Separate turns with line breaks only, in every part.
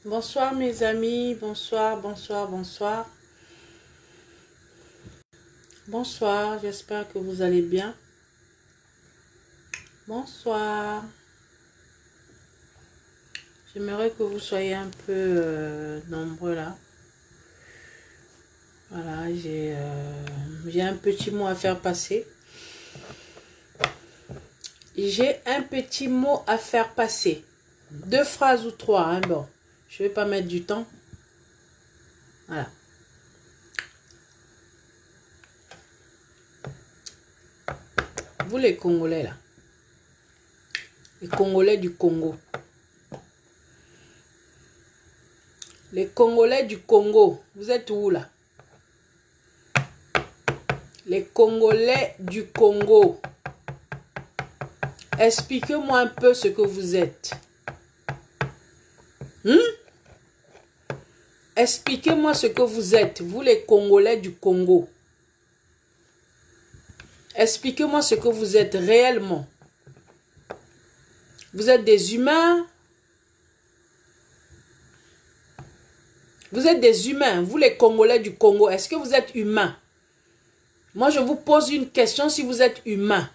Bonsoir mes amis, bonsoir, bonsoir, bonsoir. Bonsoir, j'espère que vous allez bien. Bonsoir. J'aimerais que vous soyez un peu nombreux là. Voilà, j'ai un petit mot à faire passer. J'ai un petit mot à faire passer. 2 phrases ou 3, hein, bon. Je vais pas mettre du temps. Voilà. Vous les Congolais là. Les Congolais du Congo. Les Congolais du Congo. Vous êtes où là? Les Congolais du Congo. Expliquez-moi un peu ce que vous êtes. Expliquez-moi ce que vous êtes, vous les Congolais du Congo. Expliquez-moi ce que vous êtes réellement. Vous êtes des humains. Vous êtes des humains, vous les Congolais du Congo. Est-ce que vous êtes humains? Moi, je vous pose une question si vous êtes humain.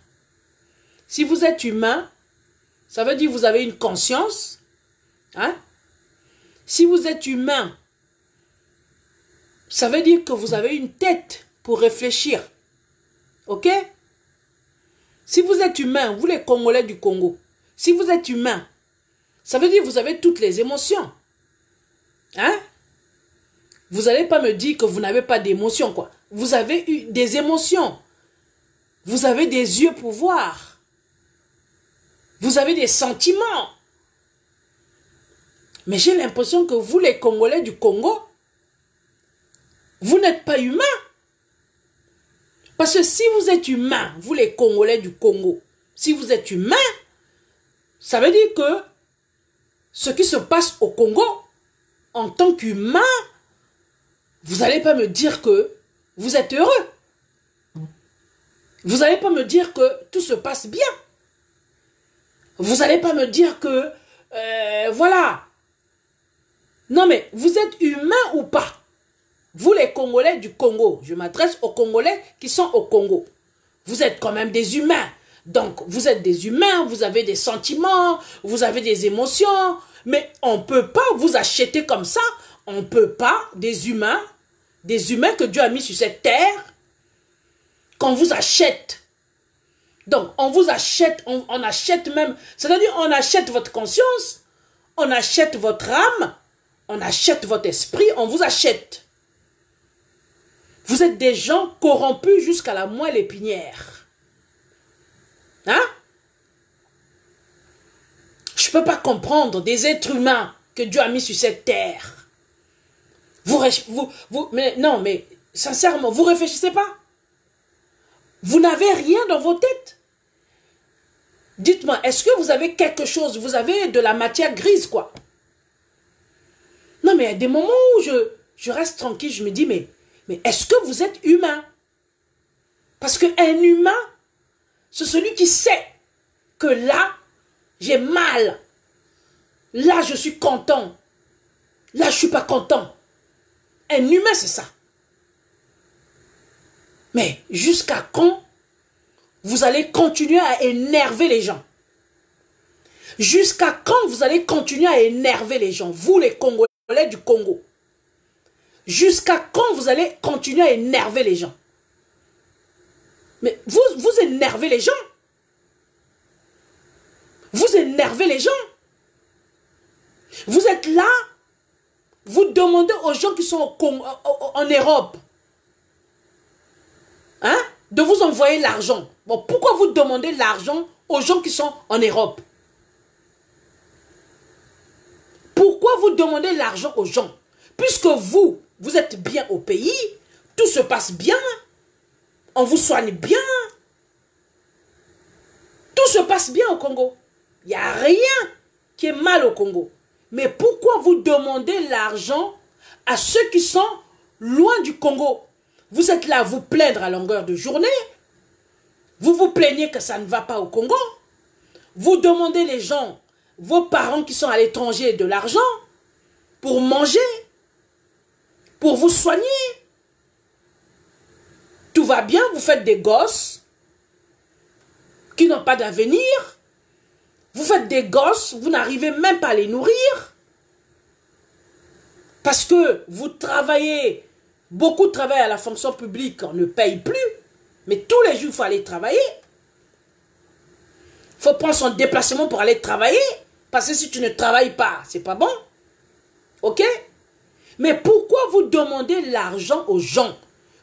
Si vous êtes humain, ça veut dire que vous avez une conscience. Hein? Si vous êtes humain, ça veut dire que vous avez une tête pour réfléchir. Ok? Si vous êtes humain, vous les Congolais du Congo, si vous êtes humain, ça veut dire que vous avez toutes les émotions. Hein? Vous n'allez pas me dire que vous n'avez pas d'émotions, quoi. Vous avez eu des émotions. Vous avez des yeux pour voir. Vous avez des sentiments. Mais j'ai l'impression que vous, les Congolais du Congo, vous n'êtes pas humains. Parce que si vous êtes humain, vous les Congolais du Congo, si vous êtes humain, ça veut dire que ce qui se passe au Congo, en tant qu'humain, vous n'allez pas me dire que vous êtes heureux. Vous n'allez pas me dire que tout se passe bien. Vous n'allez pas me dire que, voilà. Non mais, vous êtes humain ou pas? Vous les Congolais du Congo, je m'adresse aux Congolais qui sont au Congo. Vous êtes quand même des humains. Donc, vous êtes des humains, vous avez des sentiments, vous avez des émotions. Mais on ne peut pas vous acheter comme ça. On ne peut pas, des humains que Dieu a mis sur cette terre, qu'on vous achète. Donc, on vous achète, on achète même, c'est-à-dire on achète votre conscience, on achète votre âme, on achète votre esprit, on vous achète. Vous êtes des gens corrompus jusqu'à la moelle épinière. Hein? Je ne peux pas comprendre des êtres humains que Dieu a mis sur cette terre. Mais non, mais sincèrement, vous ne réfléchissez pas? Vous n'avez rien dans vos têtes. Dites-moi, est-ce que vous avez quelque chose? Vous avez de la matière grise, quoi. Non, mais il y a des moments où je reste tranquille, je me dis, mais est-ce que vous êtes humain? Parce qu'un humain, c'est celui qui sait que là, j'ai mal. Là, je suis content. Là, je ne suis pas content. Un humain, c'est ça. Mais jusqu'à quand vous allez continuer à énerver les gens? Jusqu'à quand vous allez continuer à énerver les gens? Vous, les Congolais du Congo. Jusqu'à quand vous allez continuer à énerver les gens? Mais vous énervez les gens. Vous énervez les gens. Vous êtes là, vous demandez aux gens qui sont en Europe, hein, de vous envoyer l'argent. Bon, pourquoi vous demandez l'argent aux gens qui sont en Europe? Pourquoi vous demandez l'argent aux gens? Puisque vous êtes bien au pays, tout se passe bien, on vous soigne bien, tout se passe bien au Congo. Il n'y a rien qui est mal au Congo. Mais pourquoi vous demandez l'argent à ceux qui sont loin du Congo? Vous êtes là à vous plaindre à longueur de journée. Vous vous plaignez que ça ne va pas au Congo. Vous demandez les gens, vos parents qui sont à l'étranger, de l'argent pour manger, pour vous soigner. Tout va bien, vous faites des gosses qui n'ont pas d'avenir. Vous faites des gosses, vous n'arrivez même pas à les nourrir. Parce que vous travaillez, beaucoup travaillent à la fonction publique, on ne paye plus. Mais tous les jours, il faut aller travailler. Il faut prendre son déplacement pour aller travailler. Parce que si tu ne travailles pas, c'est pas bon. Ok? Mais pourquoi vous demandez l'argent aux gens?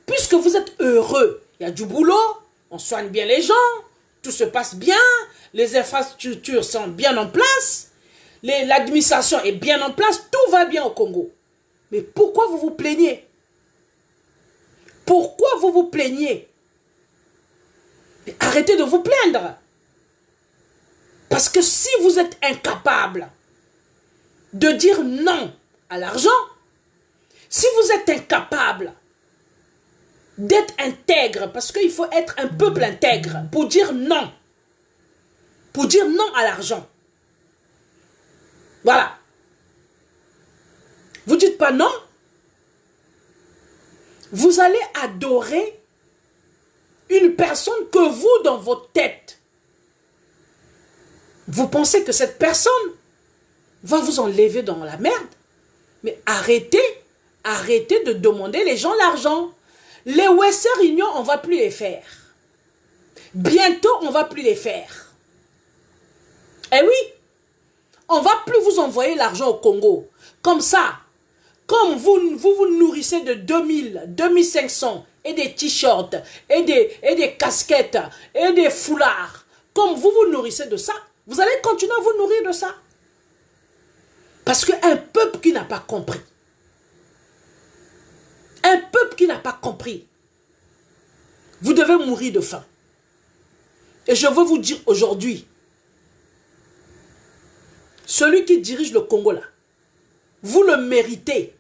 Puisque vous êtes heureux, il y a du boulot, on soigne bien les gens, tout se passe bien, les infrastructures sont bien en place, l'administration est bien en place, tout va bien au Congo. Mais pourquoi vous vous plaignez? Pourquoi vous vous plaignez? Mais arrêtez de vous plaindre. Parce que si vous êtes incapable de dire non à l'argent, si vous êtes incapable d'être intègre, parce qu'il faut être un peuple intègre pour dire non à l'argent. Voilà. Vous dites pas non, vous allez adorer une personne que vous, dans votre tête, vous pensez que cette personne va vous enlever dans la merde. Mais arrêtez de demander les gens l'argent. Les Western Union, on ne va plus les faire. Bientôt, on ne va plus les faire. Eh oui, on ne va plus vous envoyer l'argent au Congo. Comme ça, comme vous nourrissez de 2000, 2500 et des t-shirts, et des casquettes, et des foulards, comme vous nourrissez de ça, vous allez continuer à vous nourrir de ça. Parce qu'un peuple qui n'a pas compris, un peuple qui n'a pas compris, vous devez mourir de faim. Et je veux vous dire aujourd'hui, celui qui dirige le Congo là, vous le méritez.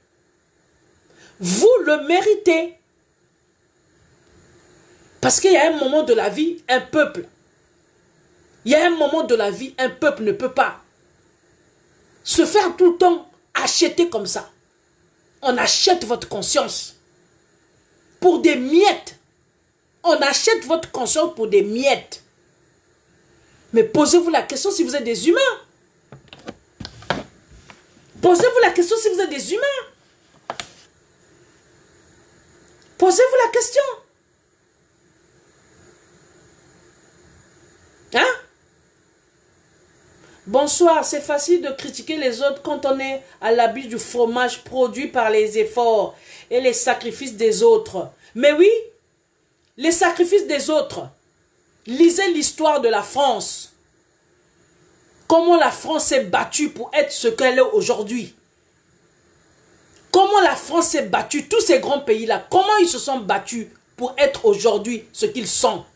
Vous le méritez. Parce qu'il y a un moment de la vie, un peuple, il y a un moment de la vie, un peuple ne peut pas se faire tout le temps acheter comme ça. On achète votre conscience pour des miettes. On achète votre conscience pour des miettes. Mais posez-vous la question si vous êtes des humains. Posez-vous la question si vous êtes des humains. Posez-vous la question. Hein? Bonsoir, c'est facile de critiquer les autres quand on est à l'abus du fromage produit par les efforts et les sacrifices des autres. Mais oui, les sacrifices des autres. Lisez l'histoire de la France. Comment la France s'est battue pour être ce qu'elle est aujourd'hui. Comment la France s'est battue, tous ces grands pays-là, comment ils se sont battus pour être aujourd'hui ce qu'ils sont.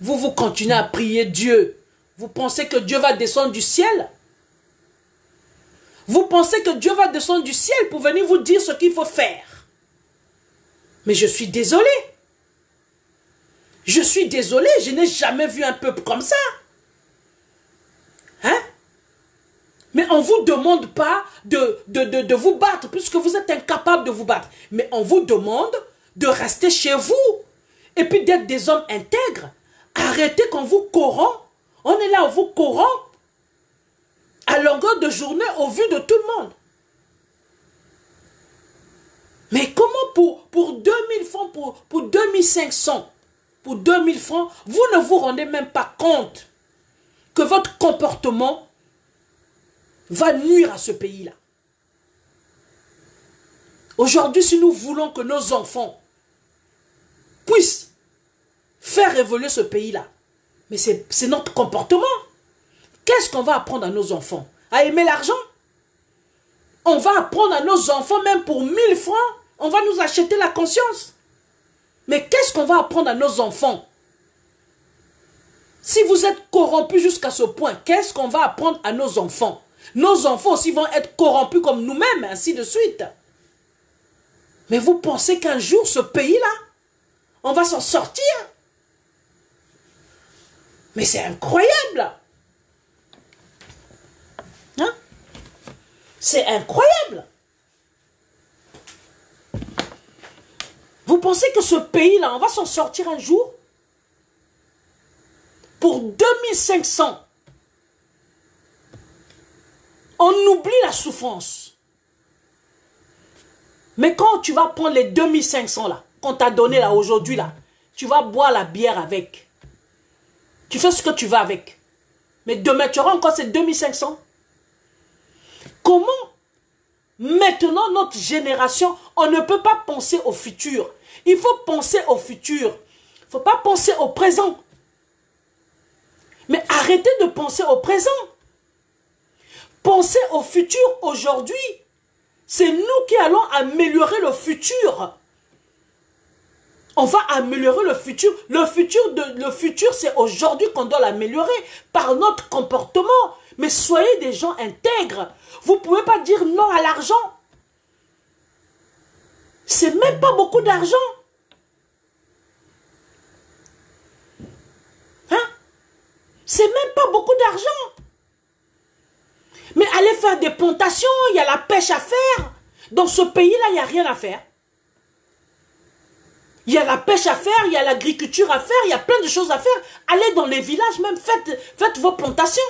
Vous continuez à prier Dieu. Vous pensez que Dieu va descendre du ciel? Vous pensez que Dieu va descendre du ciel pour venir vous dire ce qu'il faut faire? Mais je suis désolé. Je suis désolé, je n'ai jamais vu un peuple comme ça. Hein? Mais on ne vous demande pas de vous battre, puisque vous êtes incapable de vous battre. Mais on vous demande de rester chez vous. Et puis d'être des hommes intègres. Arrêtez qu'on vous corrompt. On est là, on vous corrompt. À longueur de journée, au vu de tout le monde. Mais comment pour 2000 francs, pour 2500, pour 2000 francs, vous ne vous rendez même pas compte que votre comportement va nuire à ce pays-là. Aujourd'hui, si nous voulons que nos enfants puissent faire évoluer ce pays-là, mais c'est notre comportement. Qu'est-ce qu'on va apprendre à nos enfants? À aimer l'argent? On va apprendre à nos enfants, même pour 1000 francs, on va nous acheter la conscience. Mais qu'est-ce qu'on va apprendre à nos enfants? Si vous êtes corrompus jusqu'à ce point, qu'est-ce qu'on va apprendre à nos enfants? Nos enfants aussi vont être corrompus comme nous-mêmes, ainsi de suite. Mais vous pensez qu'un jour, ce pays-là, on va s'en sortir? Mais c'est incroyable! Hein? C'est incroyable. Vous pensez que ce pays-là, on va s'en sortir un jour? Pour 2500, on oublie la souffrance. Mais quand tu vas prendre les 2500 là, qu'on t'a donné là aujourd'hui là, tu vas boire la bière avec. Tu fais ce que tu veux avec. Mais demain, tu auras encore ces 2500. Comment maintenant notre génération, on ne peut pas penser au futur. Il faut penser au futur. Il ne faut pas penser au présent. Mais arrêtez de penser au présent. Pensez au futur aujourd'hui. C'est nous qui allons améliorer le futur. On va améliorer le futur. Le futur, c'est aujourd'hui qu'on doit l'améliorer par notre comportement. Mais soyez des gens intègres. Vous ne pouvez pas dire non à l'argent. C'est même pas beaucoup d'argent. Hein? C'est même pas beaucoup d'argent. Mais allez faire des plantations, il y a la pêche à faire. Dans ce pays-là, il n'y a rien à faire. Il y a la pêche à faire, il y a l'agriculture à faire, il y a plein de choses à faire. Allez dans les villages, même faites vos plantations.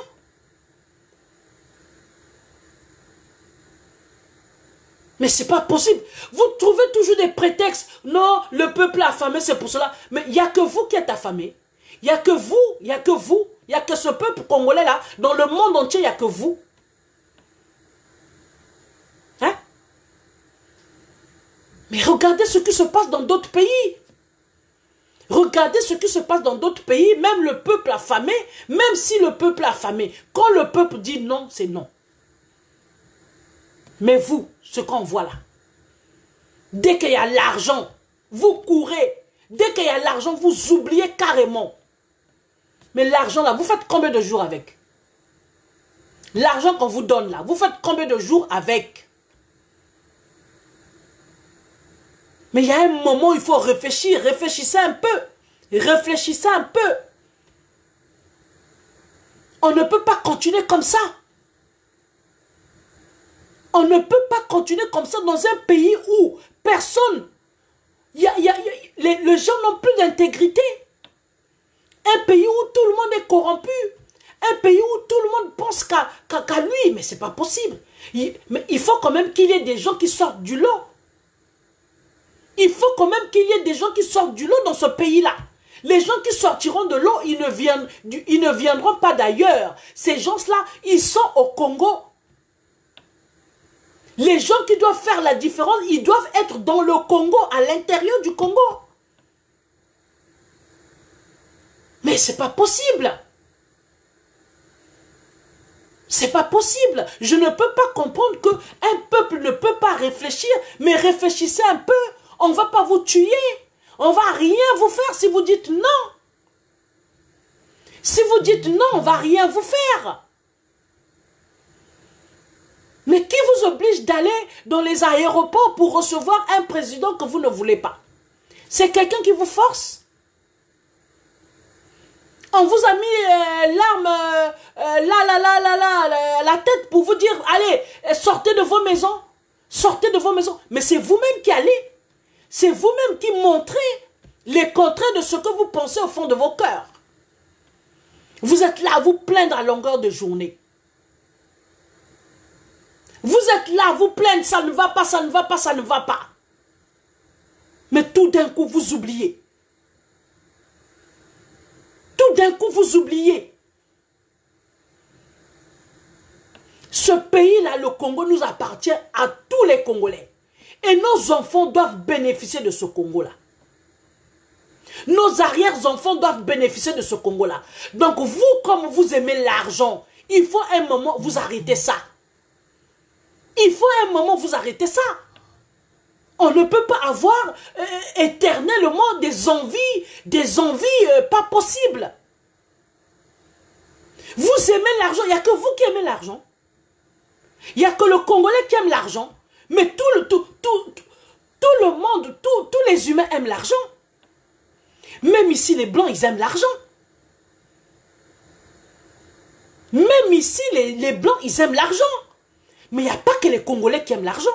Mais c'est pas possible. Vous trouvez toujours des prétextes. Non, le peuple est affamé, c'est pour cela. Mais il n'y a que vous qui êtes affamé. Il n'y a que vous, il n'y a que vous. Il n'y a que ce peuple congolais là. Dans le monde entier, il n'y a que vous. Hein? Mais regardez ce qui se passe dans d'autres pays. Regardez ce qui se passe dans d'autres pays. Même le peuple affamé, même si le peuple est affamé, quand le peuple dit non, c'est non. Mais vous, ce qu'on voit là, dès qu'il y a l'argent, vous courez. Dès qu'il y a l'argent, vous oubliez carrément. Mais l'argent là, vous faites combien de jours avec? L'argent qu'on vous donne là, vous faites combien de jours avec? Mais il y a un moment où il faut réfléchir. Réfléchissez un peu. Réfléchissez un peu. On ne peut pas continuer comme ça. On ne peut pas continuer comme ça dans un pays où personne, les gens n'ont plus d'intégrité. Un pays où tout le monde est corrompu. Un pays où tout le monde pense qu'à lui. Mais c'est pas possible. Mais il faut quand même qu'il y ait des gens qui sortent du lot. Il faut quand même qu'il y ait des gens qui sortent du lot dans ce pays-là. Les gens qui sortiront de l'eau, ils ne viendront pas d'ailleurs. Ces gens-là, ils sont au Congo. Les gens qui doivent faire la différence, ils doivent être dans le Congo, à l'intérieur du Congo. Mais c'est pas possible. C'est pas possible. Je ne peux pas comprendre qu'un peuple ne peut pas réfléchir, mais réfléchissez un peu. On ne va pas vous tuer. On ne va rien vous faire si vous dites non. Si vous dites non, on ne va rien vous faire. Mais qui vous oblige d'aller dans les aéroports pour recevoir un président que vous ne voulez pas? C'est quelqu'un qui vous force? On vous a mis l'arme la tête pour vous dire, allez, sortez de vos maisons. Sortez de vos maisons. Mais c'est vous-même qui allez. C'est vous-même qui montrez les contraires de ce que vous pensez au fond de vos cœurs. Vous êtes là à vous plaindre à longueur de journée. Vous êtes là à vous plaindre, ça ne va pas, ça ne va pas, ça ne va pas. Mais tout d'un coup, vous oubliez. Tout d'un coup, vous oubliez. Ce pays-là, le Congo, nous appartient à tous les Congolais. Et nos enfants doivent bénéficier de ce Congo-là. Nos arrière-enfants doivent bénéficier de ce Congo-là. Donc vous, comme vous aimez l'argent, il faut un moment vous arrêter ça. Il faut un moment vous arrêter ça. On ne peut pas avoir éternellement des envies pas possibles. Vous aimez l'argent, il n'y a que vous qui aimez l'argent. Il n'y a que le Congolais qui aime l'argent. Mais tout le monde, tous les humains aiment l'argent. Même ici, les Blancs, ils aiment l'argent. Même ici, les Blancs, ils aiment l'argent. Mais il n'y a pas que les Congolais qui aiment l'argent.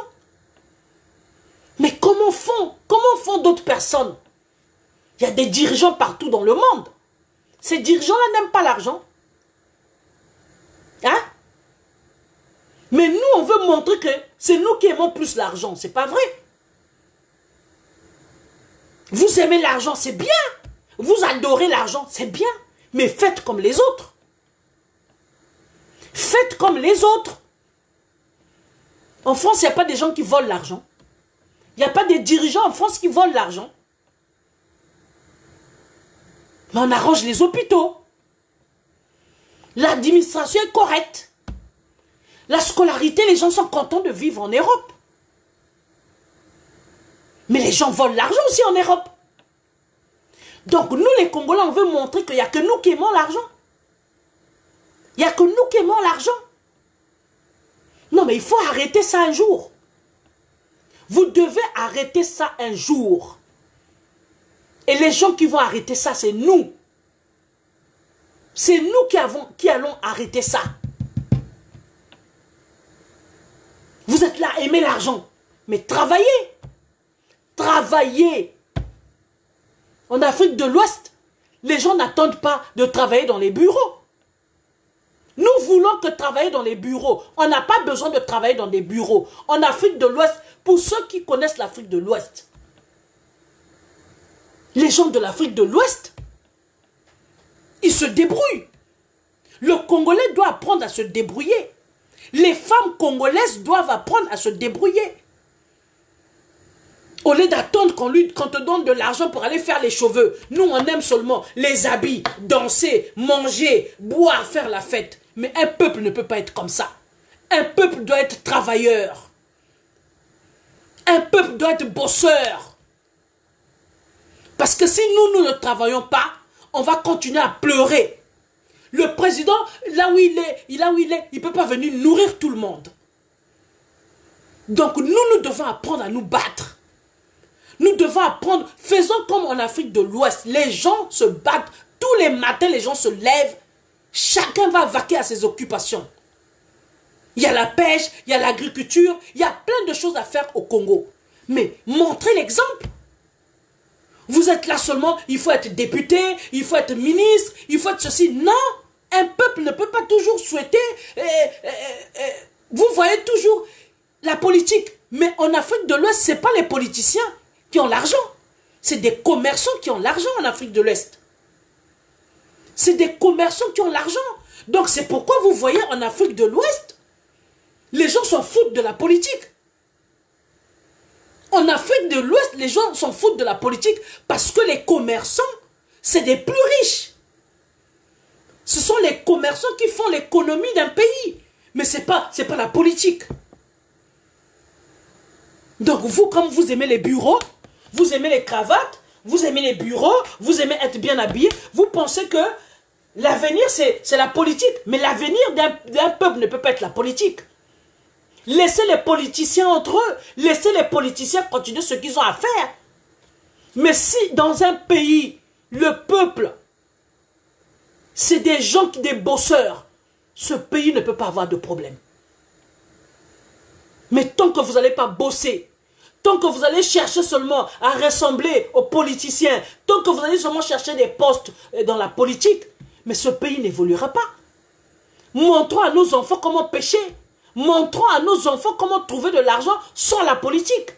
Mais comment font d'autres personnes? Il y a des dirigeants partout dans le monde. Ces dirigeants-là n'aiment pas l'argent. Hein? Mais nous, on veut montrer que c'est nous qui aimons plus l'argent. C'est pas vrai. Vous aimez l'argent, c'est bien. Vous adorez l'argent, c'est bien. Mais faites comme les autres. Faites comme les autres. En France, il n'y a pas des gens qui volent l'argent. Il n'y a pas des dirigeants en France qui volent l'argent. Mais on arrange les hôpitaux. L'administration est correcte. La scolarité, les gens sont contents de vivre en Europe. Mais les gens volent l'argent aussi en Europe. Donc nous, les Congolais, on veut montrer qu'il n'y a que nous qui aimons l'argent. Il n'y a que nous qui aimons l'argent. Non, mais il faut arrêter ça un jour. Vous devez arrêter ça un jour. Et les gens qui vont arrêter ça, c'est nous. C'est nous qui allons arrêter ça. Vous êtes là, aimez l'argent. Mais travaillez. Travaillez. En Afrique de l'Ouest, les gens n'attendent pas de travailler dans les bureaux. Nous voulons que travailler dans les bureaux. On n'a pas besoin de travailler dans des bureaux. En Afrique de l'Ouest, pour ceux qui connaissent l'Afrique de l'Ouest, les gens de l'Afrique de l'Ouest, ils se débrouillent. Le Congolais doit apprendre à se débrouiller. Les femmes congolaises doivent apprendre à se débrouiller. Au lieu d'attendre qu'on te donne de l'argent pour aller faire les cheveux, nous on aime seulement les habits, danser, manger, boire, faire la fête. Mais un peuple ne peut pas être comme ça. Un peuple doit être travailleur. Un peuple doit être bosseur. Parce que si nous ne travaillons pas, on va continuer à pleurer. Le président, là où il est, il ne peut pas venir nourrir tout le monde. Donc nous devons apprendre à nous battre. Nous devons apprendre, faisons comme en Afrique de l'Ouest. Les gens se battent, tous les matins les gens se lèvent. Chacun va vaquer à ses occupations. Il y a la pêche, il y a l'agriculture, il y a plein de choses à faire au Congo. Mais montrez l'exemple. Vous êtes là seulement, il faut être député, il faut être ministre, il faut être ceci. Non, un peuple ne peut pas toujours souhaiter. Vous voyez toujours la politique. Mais en Afrique de l'Ouest, ce n'est pas les politiciens qui ont l'argent. C'est des commerçants qui ont l'argent en Afrique de l'Ouest. C'est des commerçants qui ont l'argent. Donc c'est pourquoi vous voyez en Afrique de l'Ouest, les gens s'en foutent de la politique. En Afrique de l'Ouest, les gens s'en foutent de la politique parce que les commerçants, c'est des plus riches. Ce sont les commerçants qui font l'économie d'un pays. Mais ce n'est pas la politique. Donc vous, comme vous aimez les bureaux, vous aimez les cravates, vous aimez les bureaux, vous aimez être bien habillé, vous pensez que l'avenir c'est la politique. Mais l'avenir d'un peuple ne peut pas être la politique. Laissez les politiciens entre eux. Laissez les politiciens continuer ce qu'ils ont à faire. Mais si dans un pays, le peuple, c'est des gens, des bosseurs, ce pays ne peut pas avoir de problème. Mais tant que vous n'allez pas bosser, tant que vous allez chercher seulement à ressembler aux politiciens, tant que vous allez seulement chercher des postes dans la politique, mais ce pays n'évoluera pas. Montrons à nos enfants comment pêcher. Montrons à nos enfants comment trouver de l'argent sans la politique.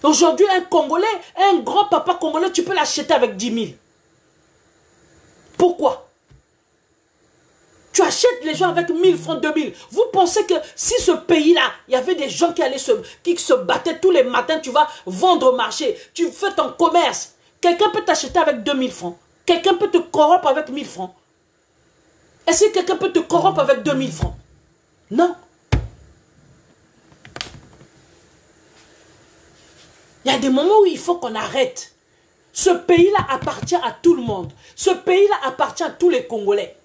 Aujourd'hui, un Congolais, un grand papa congolais, tu peux l'acheter avec 10 000. Pourquoi? Tu achètes les gens avec 1000 francs, 2000. Vous pensez que si ce pays-là, il y avait des gens qui se battaient tous les matins, tu vas vendre au marché, tu fais ton commerce. Quelqu'un peut t'acheter avec 2000 francs. Quelqu'un peut te corrompre avec 1000 francs. Est-ce que quelqu'un peut te corrompre avec 2000 francs? Non. Il y a des moments où il faut qu'on arrête. Ce pays-là appartient à tout le monde. Ce pays-là appartient à tous les Congolais.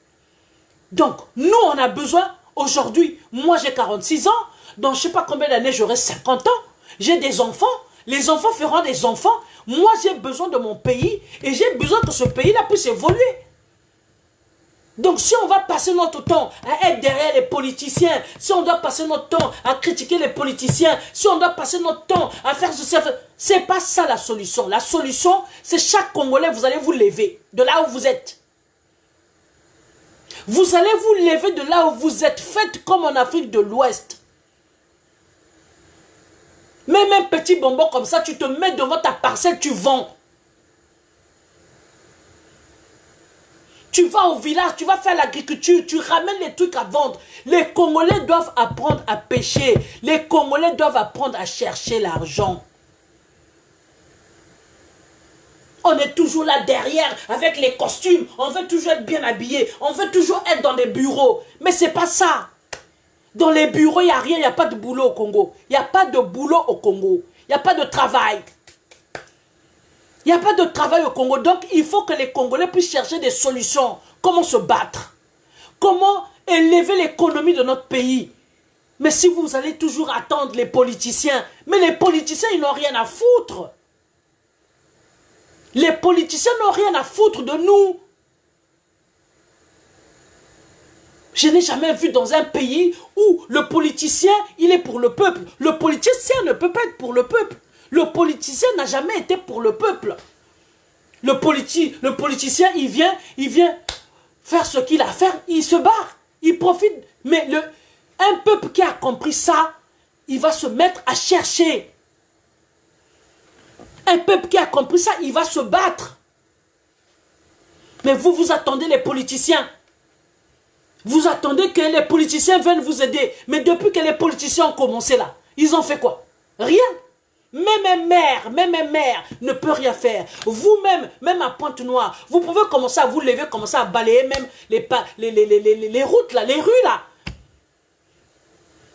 Donc, nous, on a besoin, aujourd'hui, moi j'ai 46 ans, dans je ne sais pas combien d'années j'aurai 50 ans, j'ai des enfants, les enfants feront des enfants, moi j'ai besoin de mon pays, et j'ai besoin que ce pays-là puisse évoluer. Donc si on va passer notre temps à être derrière les politiciens, si on doit passer notre temps à critiquer les politiciens, si on doit passer notre temps à faire ceci, c'est pas ça la solution. La solution, c'est chaque Congolais, vous allez vous lever de là où vous êtes. Vous allez vous lever de là où vous êtes. Faites comme en Afrique de l'Ouest. Même un petit bonbon comme ça, tu te mets devant ta parcelle, tu vends. Tu vas au village, tu vas faire l'agriculture, tu ramènes les trucs à vendre. Les Congolais doivent apprendre à pêcher. Les Congolais doivent apprendre à chercher l'argent. On est toujours là derrière avec les costumes. On veut toujours être bien habillé. On veut toujours être dans des bureaux. Mais ce n'est pas ça. Dans les bureaux, il n'y a rien. Il n'y a pas de boulot au Congo. Il n'y a pas de boulot au Congo. Il n'y a pas de travail. Il n'y a pas de travail au Congo. Donc, il faut que les Congolais puissent chercher des solutions. Comment se battre? Comment élever l'économie de notre pays? Mais si vous allez toujours attendre les politiciens, mais les politiciens, ils n'ont rien à foutre. Les politiciens n'ont rien à foutre de nous. Je n'ai jamais vu dans un pays où le politicien, il est pour le peuple. Le politicien ne peut pas être pour le peuple. Le politicien n'a jamais été pour le peuple. Le politicien, il vient faire ce qu'il a à faire, il se barre, il profite. Mais un peuple qui a compris ça, il va se mettre à chercher. Un peuple qui a compris ça, il va se battre. Mais vous attendez les politiciens. Vous attendez que les politiciens viennent vous aider. Mais depuis que les politiciens ont commencé là, ils ont fait quoi? Rien. Même un maire ne peut rien faire. Vous-même, même à Pointe-Noire, vous pouvez commencer à vous lever, commencer à balayer même les routes là, les rues là.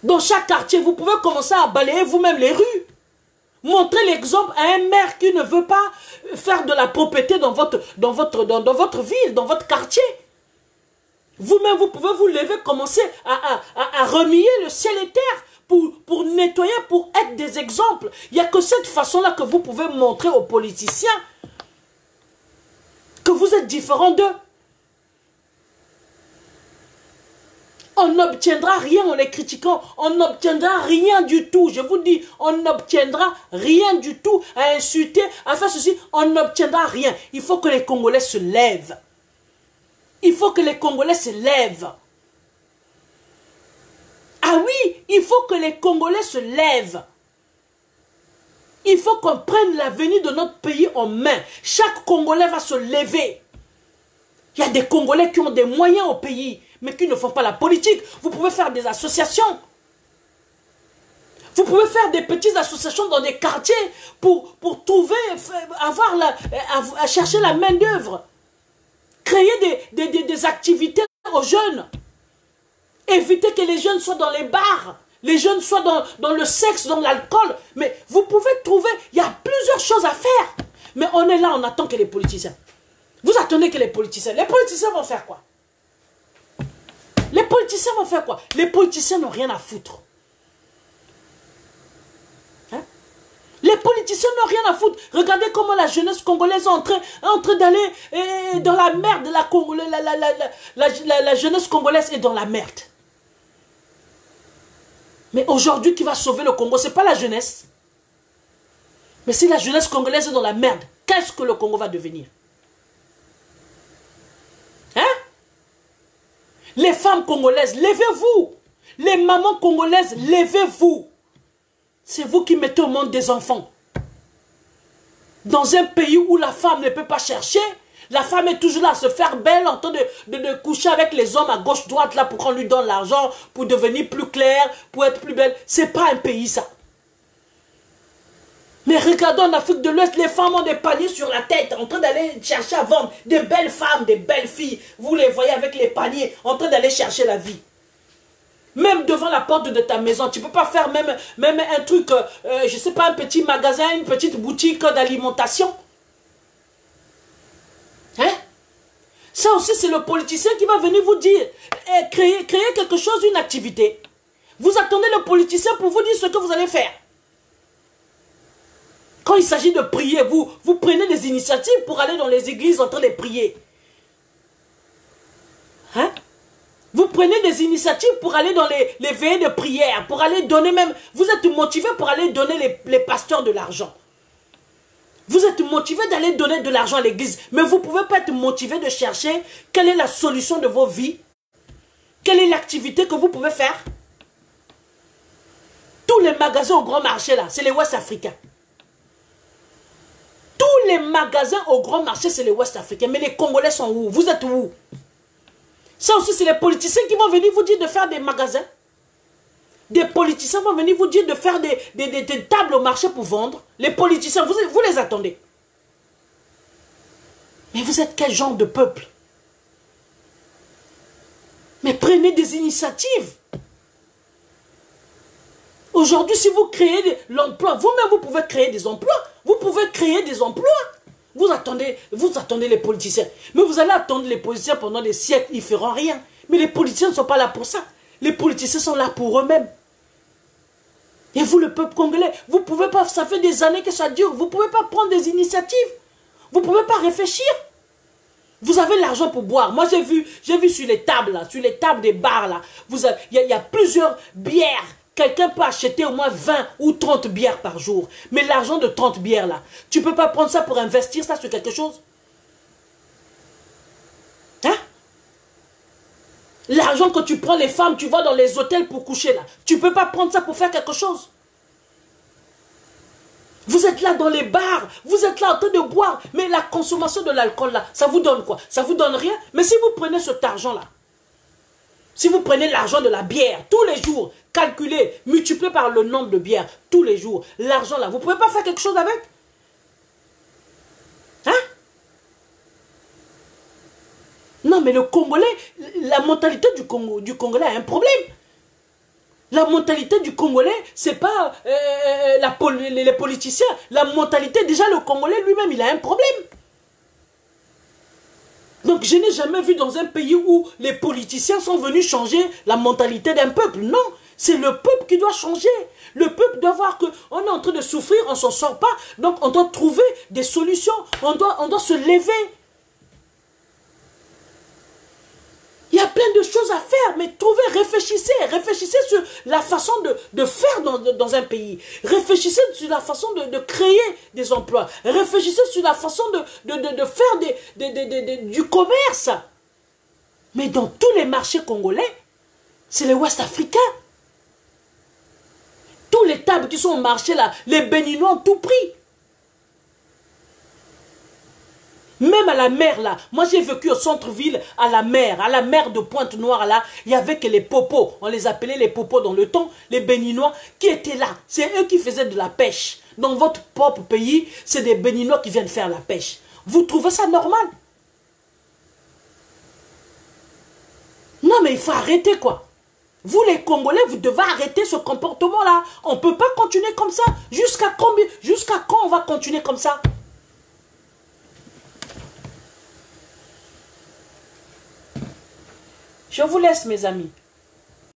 Dans chaque quartier, vous pouvez commencer à balayer vous-même les rues. Montrez l'exemple à un maire qui ne veut pas faire de la propreté dans votre ville, dans votre quartier. Vous-même, vous pouvez vous lever, commencer à remuer le ciel et terre pour nettoyer, pour être des exemples. Il n'y a que cette façon-là que vous pouvez montrer aux politiciens que vous êtes différents d'eux. On n'obtiendra rien en les critiquant. On n'obtiendra rien du tout. Je vous dis, on n'obtiendra rien du tout à insulter, à faire ceci. On n'obtiendra rien. Il faut que les Congolais se lèvent. Il faut que les Congolais se lèvent. Ah oui, il faut que les Congolais se lèvent. Il faut qu'on prenne l'avenir de notre pays en main. Chaque Congolais va se lever. Il y a des Congolais qui ont des moyens au pays, mais qui ne font pas la politique. Vous pouvez faire des associations. Vous pouvez faire des petites associations dans des quartiers pour trouver, à chercher la main d'œuvre. Créer des activités aux jeunes. Éviter que les jeunes soient dans les bars. Les jeunes soient dans le sexe, dans l'alcool. Mais vous pouvez trouver, il y a plusieurs choses à faire. Mais on est là, on attend que les politiciens. Vous attendez que les politiciens vont faire quoi? Les politiciens vont faire quoi? Les politiciens n'ont rien à foutre. Hein? Les politiciens n'ont rien à foutre. Regardez comment la jeunesse congolaise est en train d'aller dans la merde. La jeunesse congolaise est dans la merde. Mais aujourd'hui, qui va sauver le Congo, ce n'est pas la jeunesse. Mais si la jeunesse congolaise est dans la merde, qu'est-ce que le Congo va devenir? Hein? Les femmes congolaises, levez-vous. Les mamans congolaises, levez-vous. C'est vous qui mettez au monde des enfants. Dans un pays où la femme ne peut pas chercher, la femme est toujours là à se faire belle en train de coucher avec les hommes à gauche, droite, là, pour qu'on lui donne l'argent, pour devenir plus claire, pour être plus belle. C'est pas un pays, ça. Mais regardons en Afrique de l'Ouest, les femmes ont des paniers sur la tête, en train d'aller chercher à vendre. Des belles femmes, des belles filles. Vous les voyez avec les paniers, en train d'aller chercher la vie. Même devant la porte de ta maison, tu ne peux pas faire même un truc, je ne sais pas, un petit magasin, une petite boutique d'alimentation. Hein? Ça aussi, c'est le politicien qui va venir vous dire, créer quelque chose, une activité. Vous attendez le politicien pour vous dire ce que vous allez faire. Quand il s'agit de prier, vous prenez des initiatives pour aller dans les églises en train de prier. Hein? Vous prenez des initiatives pour aller dans les veillées de prière, pour aller donner même... Vous êtes motivé pour aller donner les pasteurs de l'argent. Vous êtes motivé d'aller donner de l'argent à l'église, mais vous ne pouvez pas être motivé de chercher quelle est la solution de vos vies, quelle est l'activité que vous pouvez faire. Tous les magasins au grand marché là, c'est les Ouest africains. Tous les magasins au grand marché, c'est les Ouest africains. Mais les Congolais sont où? Vous êtes où? Ça aussi, c'est les politiciens qui vont venir vous dire de faire des magasins. Des politiciens vont venir vous dire de faire des tables au marché pour vendre. Les politiciens, vous les attendez. Mais vous êtes quel genre de peuple? Mais prenez des initiatives. Aujourd'hui, si vous créez l'emploi, vous-même, vous pouvez créer des emplois. Vous pouvez créer des emplois. Vous attendez les politiciens. Mais vous allez attendre les politiciens pendant des siècles, ils ne feront rien. Mais les politiciens ne sont pas là pour ça. Les politiciens sont là pour eux-mêmes. Et vous, le peuple congolais, vous ne pouvez pas, ça fait des années que ça dure, vous ne pouvez pas prendre des initiatives. Vous ne pouvez pas réfléchir. Vous avez l'argent pour boire. Moi, j'ai vu sur les tables, là, sur les tables des bars, là, il y a plusieurs bières. Quelqu'un peut acheter au moins 20 ou 30 bières par jour. Mais l'argent de 30 bières, là, tu ne peux pas prendre ça pour investir ça sur quelque chose? Hein? L'argent que tu prends, les femmes, tu vas dans les hôtels pour coucher, là. Tu ne peux pas prendre ça pour faire quelque chose. Vous êtes là dans les bars, vous êtes là en train de boire. Mais la consommation de l'alcool, là, ça vous donne quoi? Ça vous donne rien? Mais si vous prenez cet argent-là, si vous prenez l'argent de la bière, tous les jours, calculez, multipliez par le nombre de bières, tous les jours, l'argent là, vous ne pouvez pas faire quelque chose avec? Hein? Non, mais le Congolais, la mentalité du Congolais a un problème. La mentalité du Congolais, c'est pas les politiciens. La mentalité, déjà le Congolais lui-même, il a un problème. Donc je n'ai jamais vu dans un pays où les politiciens sont venus changer la mentalité d'un peuple. Non, c'est le peuple qui doit changer. Le peuple doit voir qu'on est en train de souffrir, on ne s'en sort pas. Donc on doit trouver des solutions, on doit se lever. Il y a plein de choses à faire, mais réfléchissez sur la façon de faire dans un pays. Réfléchissez sur la façon de créer des emplois. Réfléchissez sur la façon de faire du commerce. Mais dans tous les marchés congolais, c'est les Ouest africains. Tous les tables qui sont au marché là, les Béninois ont tout pris. Même à la mer là, moi j'ai vécu au centre-ville, à la mer de Pointe-Noire là, il y avait que les popos, on les appelait les popos dans le temps, les Béninois qui étaient là, c'est eux qui faisaient de la pêche. Dans votre propre pays, c'est des Béninois qui viennent faire la pêche. Vous trouvez ça normal? Non mais il faut arrêter quoi. Vous les Congolais, vous devez arrêter ce comportement là. On ne peut pas continuer comme ça. Jusqu'à quand on va continuer comme ça? Je vous laisse, mes amis.